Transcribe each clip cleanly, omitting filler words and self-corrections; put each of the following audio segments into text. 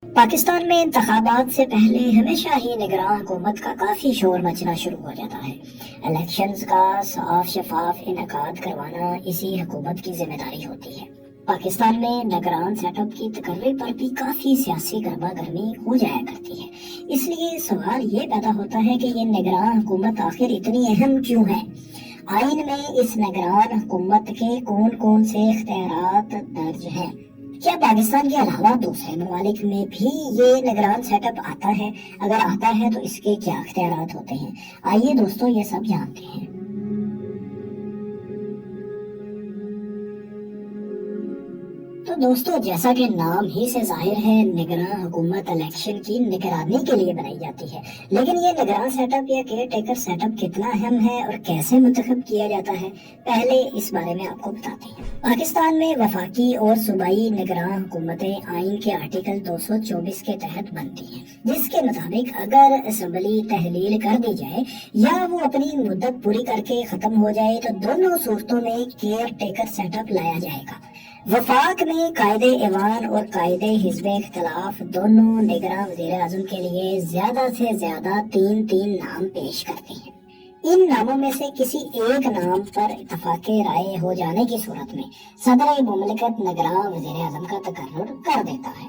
پاکستان میں انتخابات سے پہلے ہمیشہ ہی نگراں حکومت کا کافی شور مچنا شروع ہو جاتا ہے۔ الیکشنز کا صاف شفاف انعقاد کروانا اسی حکومت کی ذمہ داری ہوتی ہے۔ پاکستان میں نگران سیٹ اپ کی تقرری پر بھی کافی سیاسی گرما گرمی ہو جایا کرتی ہے۔ اس لیے سوال یہ پیدا ہوتا ہے کہ یہ نگراں حکومت آخر اتنی اہم کیوں ہے؟ آئین میں اس نگران حکومت کے کون کون سے اختیارات درج ہیں؟ کیا پاکستان کے علاوہ دوسرے ممالک میں بھی یہ نگران سیٹ اپ آتا ہے؟ اگر آتا ہے تو اس کے کیا اختیارات ہوتے ہیں؟ آئیے دوستو یہ سب جانتے ہیں۔ تو دوستو جیسا کہ نام ہی سے ظاہر ہے، نگراں حکومت الیکشن کی نگرانی کے لیے بنائی جاتی ہے۔ لیکن یہ نگراں سیٹ اپ یا کیئر ٹیکر سیٹ اپ کتنا اہم ہے اور کیسے منتخب کیا جاتا ہے، پہلے اس بارے میں آپ کو بتاتے ہیں۔ پاکستان میں وفاقی اور صوبائی نگراں حکومتیں آئین کے آرٹیکل 224 کے تحت بنتی ہیں، جس کے مطابق اگر اسمبلی تحلیل کر دی جائے یا وہ اپنی مدت پوری کر کے ختم ہو جائے تو دونوں صورتوں میں کیئر ٹیکر سیٹ اپ لایا جائے گا۔ وفاق میں قائد ایوان اور قائد حزب اختلاف دونوں نگراں وزیر اعظم کے لیے زیادہ سے زیادہ تین نام پیش کرتے ہیں۔ ان ناموں میں سے کسی ایک نام پر اتفاق رائے ہو جانے کی صورت میں صدر مملکت نگراں وزیر اعظم کا تقرر کر دیتا ہے۔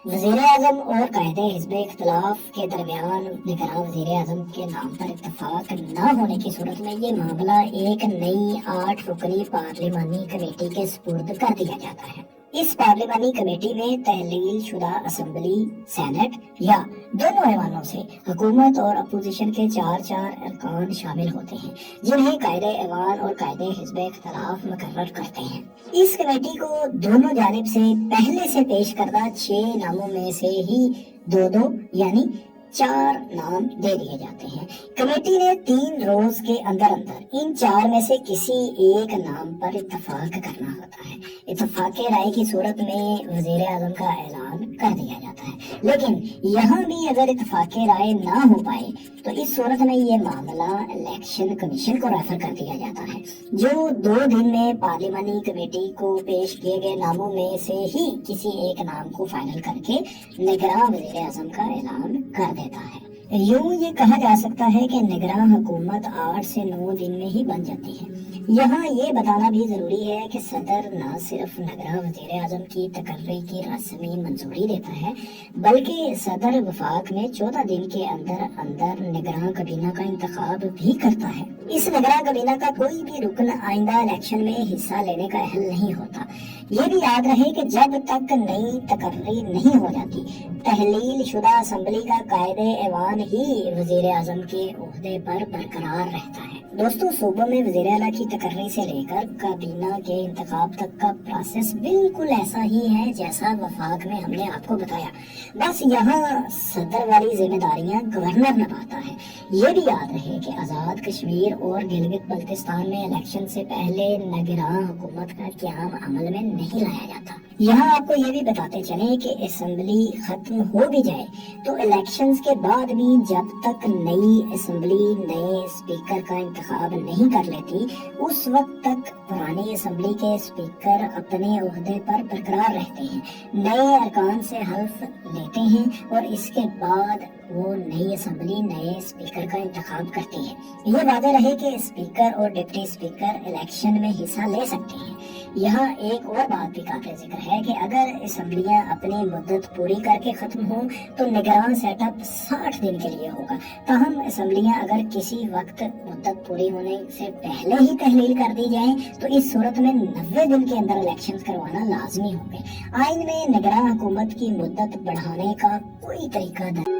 وزیر اعظم اور قائد حزب اختلاف کے درمیان نگراں وزیر اعظم کے نام پر اتفاق نہ ہونے کی صورت میں یہ معاملہ ایک نئی 8 رکنی پارلیمانی کمیٹی کے سپرد کر دیا جاتا ہے۔ اس پارلیمانی کمیٹی میں تحلیل شدہ اسمبلی، سینٹ یا دونوں ایوانوں سے حکومت اور اپوزیشن کے 4 ارکان شامل ہوتے ہیں، جنہیں قائد ایوان اور قائد حزب اختلاف مقرر کرتے ہیں۔ اس کمیٹی کو دونوں جانب سے پہلے سے پیش کردہ 6 ناموں میں سے ہی 2 یعنی 4 نام دے دیے جاتے ہیں۔ کمیٹی نے 3 روز کے اندر ان 4 میں سے کسی ایک نام پر اتفاق کرنا ہوتا ہے۔ اتفاق رائے کی صورت میں وزیر اعظم کا اعلان کر دیا جاتا ہے، لیکن یہاں بھی اگر اتفاق رائے نہ ہو پائے تو اس صورت میں یہ معاملہ الیکشن کمیشن کو ریفر کر دیا جاتا ہے، جو 2 دن میں پارلیمانی کمیٹی کو پیش کیے گئے ناموں میں سے ہی کسی ایک نام کو فائنل کر کے نگراں وزیر اعظم کا اعلان کر دیتا ہے۔ یوں یہ کہا جا سکتا ہے کہ نگراں حکومت 8 سے 9 دن میں ہی بن جاتی ہے۔ یہاں یہ بتانا بھی ضروری ہے کہ صدر نہ صرف نگراں وزیر اعظم کی تقرری کی رسمی منظوری دیتا ہے، بلکہ صدر وفاق میں 14 دن کے اندر نگراں کابینہ کا انتخاب بھی کرتا ہے۔ اس نگراں کابینہ کا کوئی بھی رکن آئندہ الیکشن میں حصہ لینے کا اہل نہیں ہوتا۔ یہ بھی یاد رہے کہ جب تک نئی تقرری نہیں ہو جاتی، تحلیل شدہ اسمبلی کا قائد ایوان ہی وزیر اعظم کے عہدے پر برقرار رہتا ہے۔ دوستو صوبوں میں وزیر اعلیٰ کی تقرری سے لے کر کابینہ کے انتخاب تک کا پروسیس بالکل ایسا ہی ہے جیسا وفاق میں ہم نے آپ کو بتایا، بس یہاں صدر والی ذمہ داریاں گورنر نبھاتا ہے۔ یہ بھی یاد رہے کہ آزاد کشمیر اور گلگت بلتستان میں الیکشن سے پہلے نگراں حکومت کا قیام عمل میں نہیں لایا جاتا۔ یہاں آپ کو یہ بھی بتاتے چلیں کہ اسمبلی ختم ہو بھی جائے تو الیکشنز کے بعد بھی جب تک نئی اسمبلی نئے اسپیکر کا انتخاب نہیں کر لیتی، اس وقت تک پرانی اسمبلی کے اسپیکر اپنے عہدے پر برقرار رہتے ہیں، نئے ارکان سے حلف لیتے ہیں اور اس کے بعد وہ نئی اسمبلی نئے اسپیکر کا انتخاب کرتی ہے۔ یہ واضح رہے کہ اسپیکر اور ڈپٹی اسپیکر الیکشن میں حصہ لے سکتے ہیں۔ یہاں ایک اور بات بھی قابل ذکر ہے کہ اگر اسمبلیاں اپنی مدت پوری کر کے ختم ہوں تو نگراں سیٹ اپ 60 دن کے لیے ہوگا۔ تاہم اسمبلیاں اگر کسی وقت مدت پوری ہونے سے پہلے ہی تحلیل کر دی جائیں تو اس صورت میں 90 دن کے اندر الیکشن کروانا لازمی ہوگے۔ آئین میں نگراں حکومت کی مدت بڑھانے کا کوئی طریقہ نہیں۔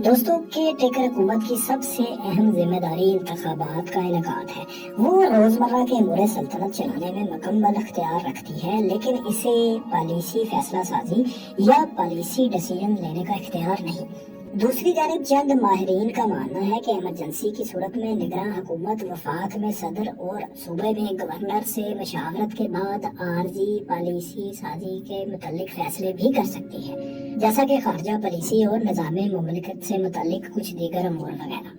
دوستوں کیئر ٹیکر حکومت کی سب سے اہم ذمہ داری انتخابات کا انعقاد ہے۔ وہ روزمرہ کے امور سلطنت چلانے میں مکمل اختیار رکھتی ہے، لیکن اسے پالیسی فیصلہ سازی یا پالیسی ڈیسیژن لینے کا اختیار نہیں۔ دوسری جانب چند ماہرین کا ماننا ہے کہ ایمرجنسی کی صورت میں نگراں حکومت وفاق میں صدر اور صوبے میں گورنر سے مشاورت کے بعد عارضی پالیسی سازی کے متعلق فیصلے بھی کر سکتی ہے، جیسا کہ خارجہ پالیسی اور نظام مملکت سے متعلق کچھ دیگر امور وغیرہ۔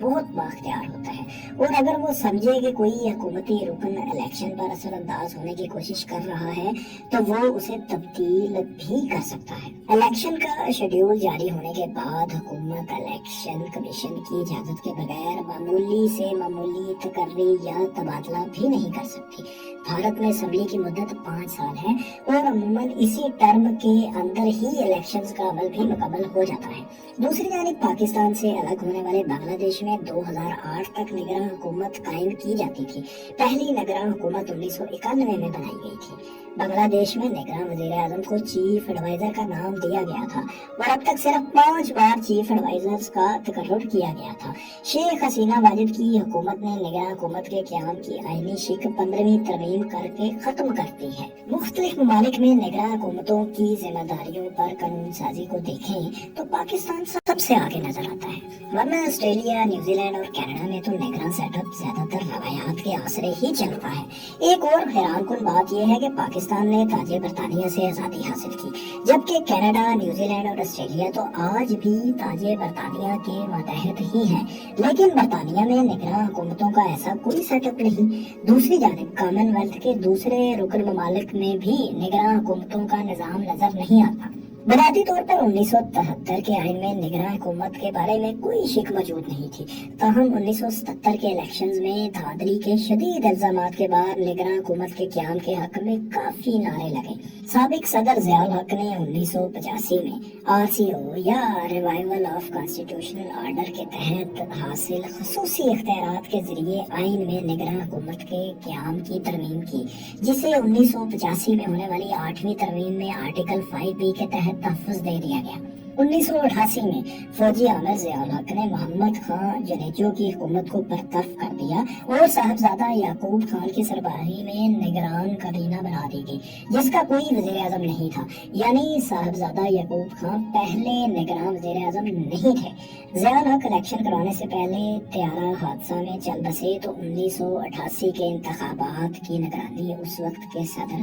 بہت بااختیار ہوتا ہے، اور اگر وہ سمجھے کہ کوئی حکومتی رکن الیکشن پر اثر انداز ہونے کی کوشش کر رہا ہے تو وہ اسے تبدیل بھی کر سکتا ہے۔ الیکشن کا شیڈیول جاری ہونے کے بعد حکومت الیکشن کمیشن کی اجازت کے بغیر معمولی سے معمولی تقرری یا تبادلہ بھی نہیں کر سکتی۔ بھارت میں اسمبلی کی مدت 5 سال ہے، اور عموماً اسی ٹرم کے اندر ہی الیکشنز کا عمل بھی مکمل ہو جاتا ہے۔ دوسری جانب پاکستان سے الگ ہونے والے بنگلہ دیش میں 2008 تک نگراں حکومت قائم کی جاتی تھی۔ پہلی نگراں حکومت 1991 میں بنائی گئی تھی۔ بنگلہ دیش میں نگراں وزیر اعظم کو چیف ایڈوائزر کا نام دیا گیا تھا، اور اب تک صرف 5 بار چیف ایڈوائزر کا تقرر کیا گیا تھا۔ شیخ حسینہ واجد کی حکومت نے نگراں حکومت کے قیام کی آئینی شق 15ویں ترمیم کر کے ختم کرتی ہے۔ مختلف ممالک میں نگراں حکومتوں کی ذمہ داریوں پر قانون سازی کو دیکھیں تو پاکستان سب سے آگے نظر آتا ہے، ورنہ آسٹریلیا، نیوزی لینڈ اور کینیڈا میں تو نگراں سیٹ اپ زیادہ تر روایات کے آسرے ہی چلتا ہے۔ ایک اور حیران کن بات یہ ہے کہ پاکستان نے تاج برطانیہ سے آزادی حاصل کی، جبکہ کینیڈا، نیوزی لینڈ اور آسٹریلیا تو آج بھی تاج برطانیہ کے ماتحت ہی ہیں، لیکن برطانیہ میں نگراں حکومتوں کا ایسا کوئی سیٹ اپ نہیں۔ دوسری جانب کامن ویلتھ کے دوسرے رکن ممالک میں بھی نگراں حکومتوں کا نظام نظر نہیں آتا۔ بنیادی طور پر 1973 کے آئین میں نگراں حکومت کے بارے میں کوئی شک موجود نہیں تھی، تاہم 1977 کے الیکشنز میں دھاندلی کے شدید الزامات کے بعد نگراں حکومت کے قیام کے حق میں کافی نعرے لگے۔ سابق صدر ضیاء الحق نے 1985 میں RCO یا ریوائول آف کانسٹیٹیوشنل آرڈر کے تحت حاصل خصوصی اختیارات کے ذریعے آئین میں نگراں حکومت کے قیام کی ترمیم کی، جسے 1985 میں ہونے والی 8ویں ترمیم میں آرٹیکل 5B کے تحت تحفظ دے دیا گیا۔ 1988 میں فوجی عامر ضیاء الحق نے محمد خان جنیجو کی حکومت کو برطرف کر دیا، اور صاحبزادہ یعقوب خان کی سربراہی میں نگران کابینہ بنا دی گئی، جس کا کوئی وزیر اعظم نہیں تھا، یعنی صاحبزادہ یعقوب خان پہلے نگران وزیر اعظم نہیں تھے۔ ضیاء الحق الیکشن کرانے سے پہلے طیارہ حادثہ میں چل بسے تو 1988 کے انتخابات کی نگرانی اس وقت کے صدر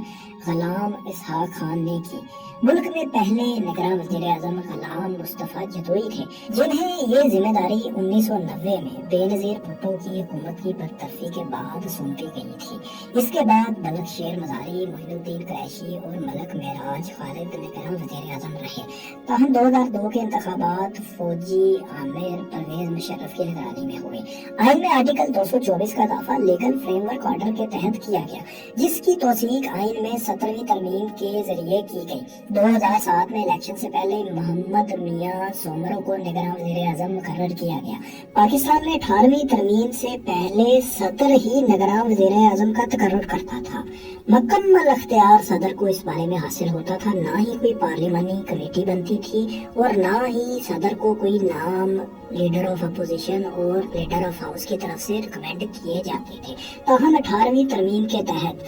غلام اسحاق خان نے کی۔ ملک میں پہلے نگراں وزیر اعظم غلام مصطفیٰ جتوئی تھے، جنہیں یہ ذمہ داری 1990 میں بے نظیر بھٹو کی حکومت کی برطرفی کے بعد سونپی گئی تھی۔ اس کے بعد ملک شیر مزاری، معین الدین قریشی اور ملک معراج خالد نگراں وزیر اعظم رہے، تاہم 2002 کے انتخابات فوجی عامر پرویز مشرف کی نگرانی میں ہوئے۔ آئین میں آرٹیکل 224 کا اضافہ لیگل فریم ورک آرڈر کے تحت کیا گیا، جس کی توثیق آئین میں 17ویں ترمیم کے ذریعے کی گئی۔ 2007 میں الیکشن سے پہلے محمد میاں سومرو کو نگراں وزیر اعظم مقرر کیا گیا۔ پاکستان میں 18ویں ترمیم سے پہلے صدر ہی نگراں وزیر اعظم کا تقرر کرتا تھا۔ مکمل اختیار صدر کو اس بارے میں حاصل ہوتا تھا، نہ ہی کوئی پارلیمانی کمیٹی بنتی تھی، اور نہ ہی صدر کو کوئی نام لیڈر آف اپوزیشن اور لیڈر آف ہاؤس کی طرف سے ریکمینڈ کیے جاتے تھے۔ تاہم 18ویں ترمیم کے تحت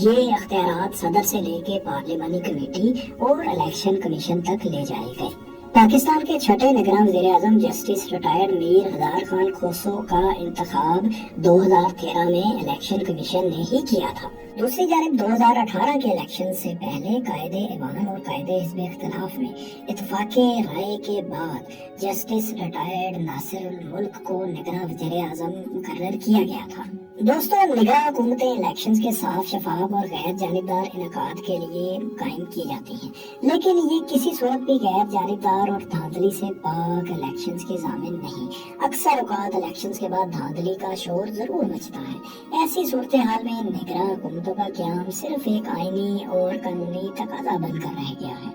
یہ اختیارات صدر سے لے کے پارلیمانی کمیٹی اور الیکشن کمیشن تک لے جائے گئے۔ پاکستان کے چھٹے نگراں وزیر اعظم جسٹس ریٹائرڈ میر ہزار خان کھوسو کا انتخاب 2013 میں الیکشن کمیشن نے ہی کیا تھا۔ دوسری جانب 2018 کے الیکشن سے پہلے قائد ایوان اور قائد حزب اختلاف میں اتفاق رائے کے بعد جسٹس ریٹائرڈ ناصر الملک کو نگراں وزیر اعظم مقرر کیا گیا تھا۔ دوستو، نگراں حکومتیں الیکشنز کے صاف، شفاف اور غیر جانبدار انعقاد کے لیے قائم کی جاتی ہیں، لیکن یہ کسی صورت بھی غیر جانبدار اور دھاندلی سے پاک الیکشنز کی ضامن نہیں۔ اکثر اوقات الیکشنز کے بعد دھاندلی کا شور ضرور مچتا ہے۔ ایسی صورتحال میں نگراں حکومتوں کا قیام صرف ایک آئینی اور قانونی تقاضا بن کر رہ گیا ہے۔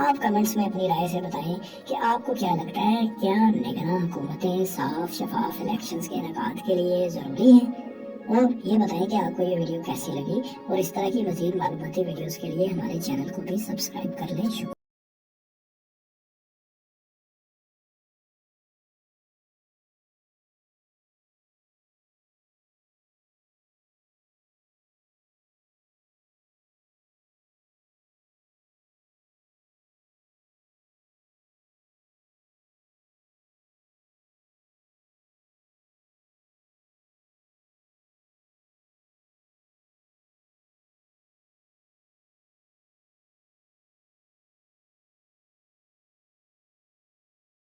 آپ کمنٹس میں اپنی رائے سے بتائیں کہ آپ کو کیا لگتا ہے، کیا نگراں حکومتیں صاف، شفاف الیکشنز کے انعقاد کے لیے ضروری ہیں؟ اور یہ بتائیں کہ آپ کو یہ ویڈیو کیسی لگی، اور اس طرح کی مزید معلوماتی ویڈیوز کے لیے ہمارے چینل کو بھی سبسکرائب کر لیں۔ شکریہ۔